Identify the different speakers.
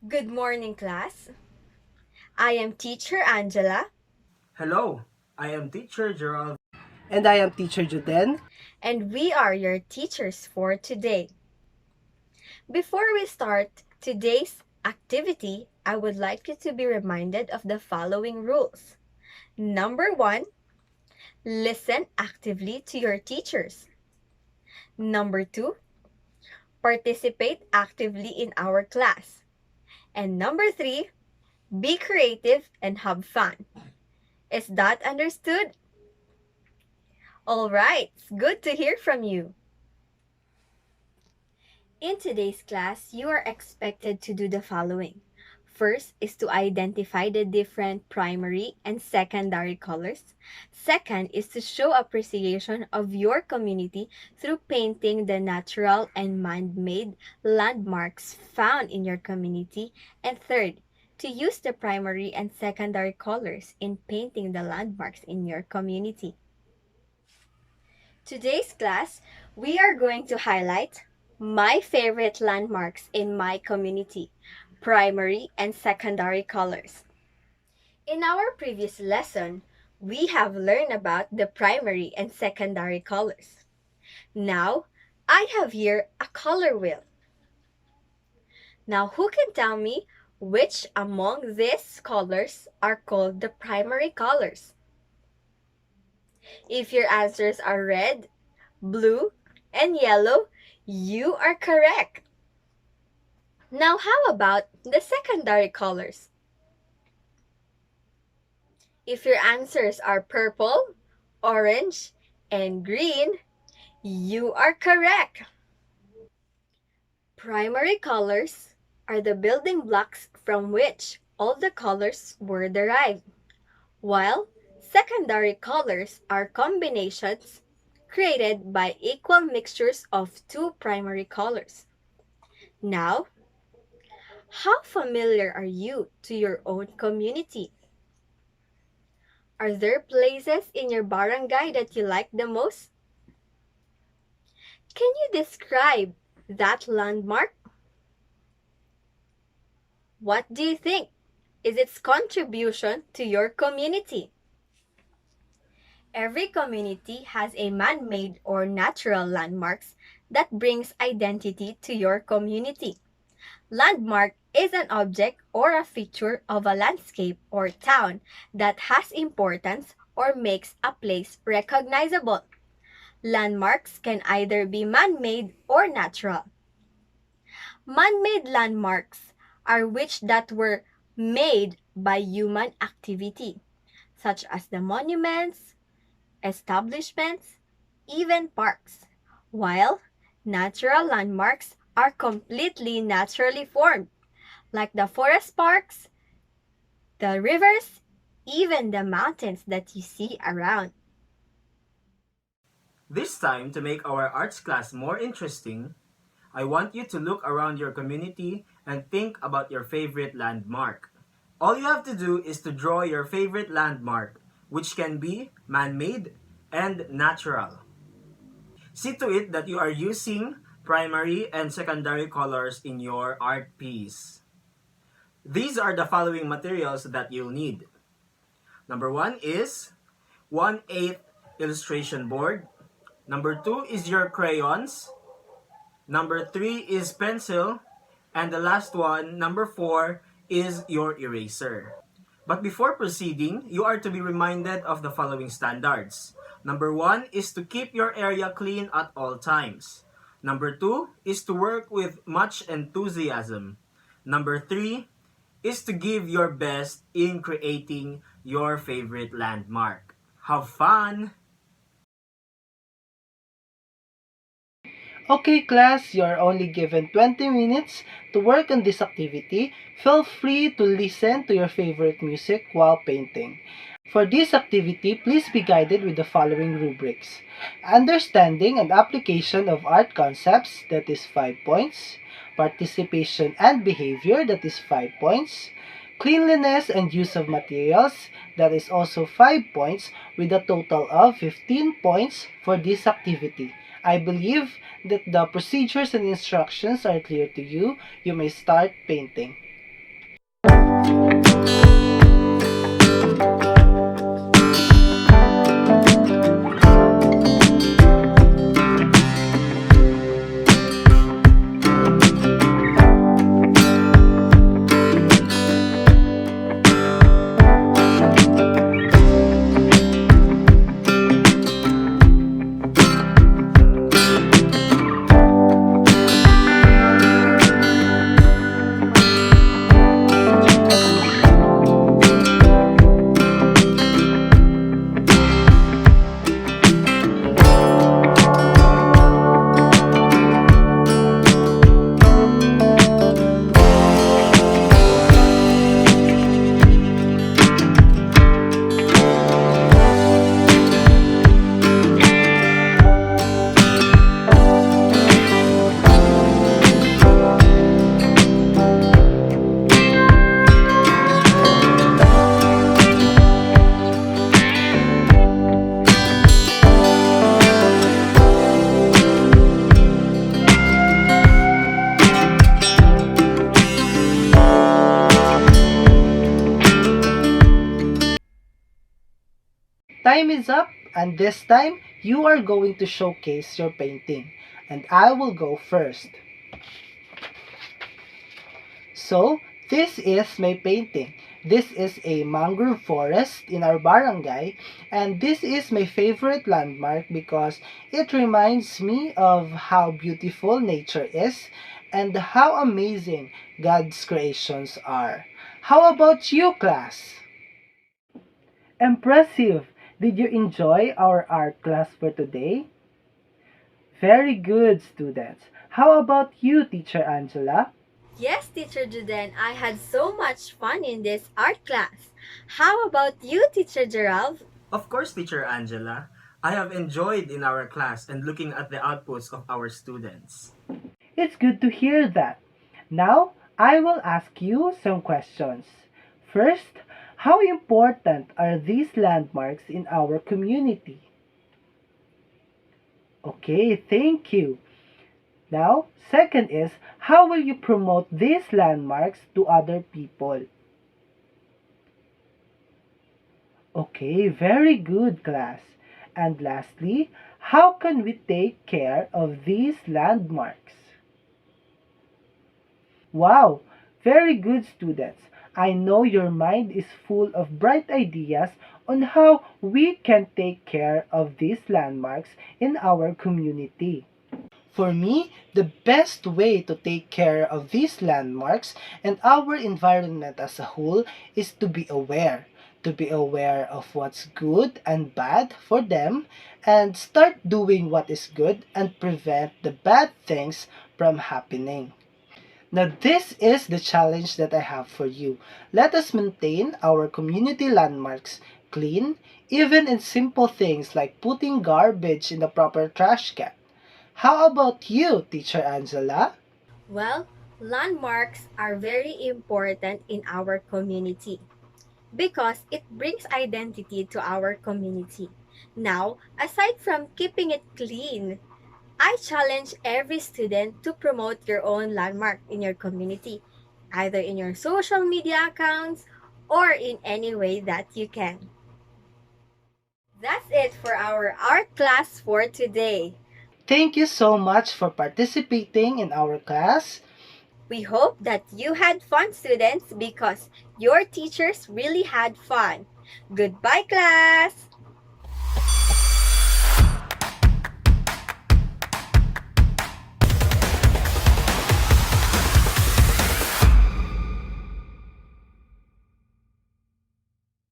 Speaker 1: Good morning, class. I am Teacher Angela,
Speaker 2: Hello, I am teacher Gerald.
Speaker 3: And I am Teacher Juden.
Speaker 1: and we are your teachers for today. Before we start today's activity, I would like you to be reminded of the following rules. Number one, listen actively to your teachers. Number two, participate actively in our class. And number three, be creative and have fun. Is that understood? All right, it's good to hear from you. In today's class, you are expected to do the following. First is to identify the different primary and secondary colors. Second is to show appreciation of your community through painting the natural and man-made landmarks found in your community. And third, to use the primary and secondary colors in painting the landmarks in your community. Today's class, we are going to highlight my favorite landmarks in my community, primary and secondary colors. In our previous lesson, we have learned about the primary and secondary colors. Now, I have here a color wheel. Now, who can tell me which among these colors are called the primary colors? If your answers are red, blue, and yellow, you are correct. Now, how about the secondary colors? If your answers are purple, orange, and green, you are correct. Primary colors are the building blocks from which all the colors were derived, while secondary colors are combinations created by equal mixtures of two primary colors. Now, how familiar are you to your own community? Are there places in your barangay that you like the most? Can you describe that landmark? What do you think is its contribution to your community? Every community has a man-made or natural landmarks that brings identity to your community. Landmark is an object or a feature of a landscape or town that has importance or makes a place recognizable. Landmarks can either be man-made or natural. Man-made landmarks are which that were made by human activity, such as the monuments, establishments, even parks, while natural landmarks are completely naturally formed, like the forest parks, the rivers, even the mountains that you see around.
Speaker 2: This time, to make our arts class more interesting, I want you to look around your community and think about your favorite landmark. All you have to do is to draw your favorite landmark, which can be man-made and natural. See to it that you are using primary and secondary colors in your art piece. These are the following materials that you'll need. Number one is 1/8 illustration board. Number two is your crayons. Number three is pencil. And the last one, number four, is your eraser. But before proceeding, you are to be reminded of the following standards. Number one is to keep your area clean at all times. Number two is to work with much enthusiasm. Number three is to give your best in creating your favorite landmark. Have fun!
Speaker 3: Okay, class, you are only given 20 minutes to work on this activity. Feel free to listen to your favorite music while painting. For this activity, please be guided with the following rubrics. Understanding and application of art concepts, that is 5 points. Participation and behavior, that is 5 points. Cleanliness and use of materials, that is also 5 points, with a total of 15 points for this activity. I believe that the procedures and instructions are clear to you. You may start painting. Time is up, and this time you are going to showcase your painting, and I will go first. So, this is my painting. This is a mangrove forest in our barangay, and this is my favorite landmark because it reminds me of how beautiful nature is and how amazing God's creations are. How about you, class? Impressive! Did you enjoy our art class for today? Very good, students. How about you, Teacher Angela?
Speaker 1: Yes, Teacher Juden, I had so much fun in this art class. How about you, Teacher Gerald?
Speaker 2: Of course, Teacher Angela. I have enjoyed in our class and looking at the outputs of our students.
Speaker 3: It's good to hear that. Now, I will ask you some questions. First, how important are these landmarks in our community? Okay, thank you. Now, second is, how will you promote these landmarks to other people? Okay, very good, class. And lastly, how can we take care of these landmarks? Wow, very good, students. I know your mind is full of bright ideas on how we can take care of these landmarks in our community. For me, the best way to take care of these landmarks and our environment as a whole is to be aware. To be aware of what's good and bad for them and start doing what is good and prevent the bad things from happening. Now, this is the challenge that I have for you. Let us maintain our community landmarks clean, even in simple things like putting garbage in the proper trash can. How about you, Teacher Angela?
Speaker 1: Well, landmarks are very important in our community because it brings identity to our community. Now, aside from keeping it clean, I challenge every student to promote your own landmark in your community, either in your social media accounts or in any way that you can. That's it for our art class for today.
Speaker 3: Thank you so much for participating in our class.
Speaker 1: We hope that you had fun, students, because your teachers really had fun. Goodbye, class!